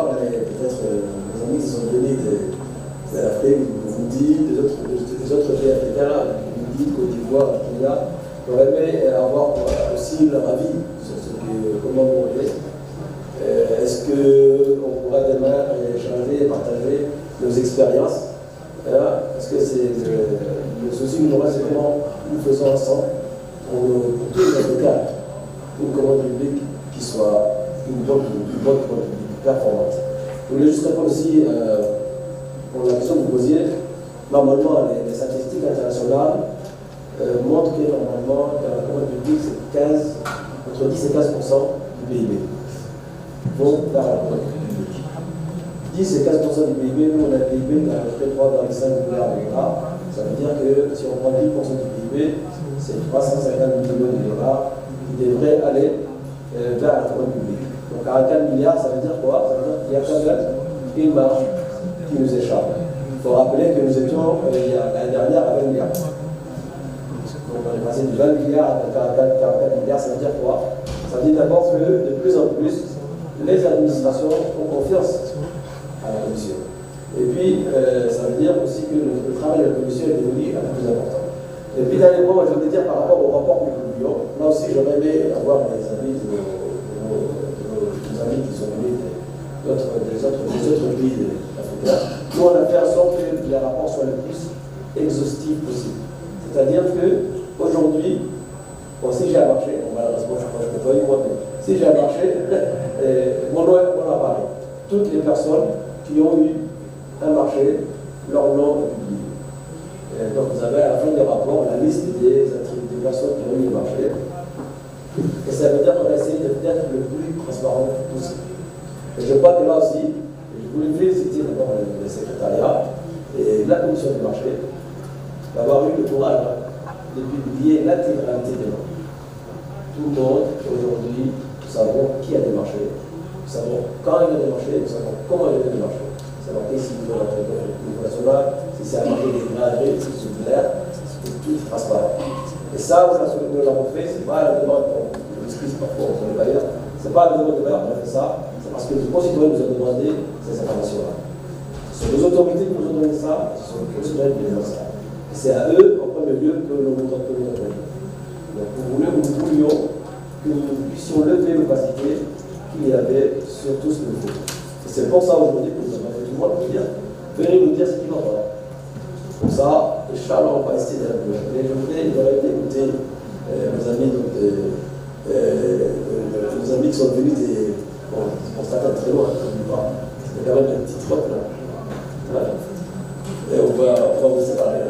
voir peut-être les amis qui sont venus de l'Afrique, du Burundi, des autres pays africains, du Burundi, Côte d'Ivoire, Kenya. J'aurais aimé avoir aussi leur avis sur comment vous voyez. Est-ce qu'on pourrait demain échanger et partager nos expériences? Parce que c'est le souci numéro un, c'est comment nous faisons ensemble pour tous les avocats, une commande publique qui soit une bonne commande publique performante. Je voulais juste répondre aussi pour la question que vous posiez. Normalement, les statistiques internationales montrent que normalement, la commande publique, c'est entre 10 et 15% du PIB. Vont vers la commande publique. 10 et 15% du PIB, nous on a un PIB qui a à peu près 3,5 milliards de dollars. Ça veut dire que si on prend 10% du PIB, c'est 350 millions de dollars qui devraient aller vers la commande publique. Donc à 4 milliards, ça veut dire quoi? Ça veut dire qu'il y a quand même une marge qui nous échappe. Il faut rappeler que nous étions l'année dernière à 20 milliards. Donc on est passé de 20 milliards à 44 milliards, ça veut dire quoi? Ça veut dire d'abord que de plus en plus, les administrations ont confiance à la Commission. Et puis, ça veut dire aussi que le travail de la Commission est devenu un peu plus important. Et puis, dernièrement, je voulais dire par rapport au rapport que nous publions, là aussi, j'aurais aimé avoir les avis de nos amis qui sont venus des autres pays africains. Nous, on a fait en sorte que les rapports soient le plus exhaustifs possible. C'est-à-dire qu'aujourd'hui, bon, si j'ai un marché, bon, malheureusement, je ne peux pas y croire, mais si j'ai un marché, mon nom apparaît. Toutes les personnes qui ont eu un marché, leur nom est publié. Donc vous avez à la fin des rapports la liste des personnes qui ont eu le marché. Et ça veut dire qu'on va essayer d'être le plus transparent possible. Et je crois que là aussi, je voulais féliciter d'abord le secrétariat et la commission du marché d'avoir eu le courage de publier l'intégralité des noms. Tout le monde, aujourd'hui, nous savons qui a démarché, nous savons quand il a démarché, nous savons comment il a démarché. Nous savons s'il veut rentrer dans le niveau national, si c'est un marché des grades, si c'est clair, c'est tout transparent. Et ça, nous l'avons fait, c'est pas la demande, on l'excuse parfois pour les bailleurs, c'est pas la demande de bailleurs qu'on a fait ça, c'est parce que les concitoyens nous ont demandé ces informations-là. Ce sont les autorités qui nous ont donné ça, ce sont les concitoyens qui nous ont donné ça. Et c'est à eux, en premier lieu, que nous nous donne. Donc nous voulions que nous puissions lever l'opacité qu'il y avait sur tout ce que nous faisons. Et c'est pour ça aujourd'hui que nous avons fait tout le monde pour dire, venez nous dire ce qui va pas. Pour ça, Inch'Allah, on va essayer d'un peu. Mais je voulais écouter nos amis, nos amis qui sont venus des. Bon, c'est pour ça très loin, c'était quand même une petite trotte là. Et on va vous séparer là.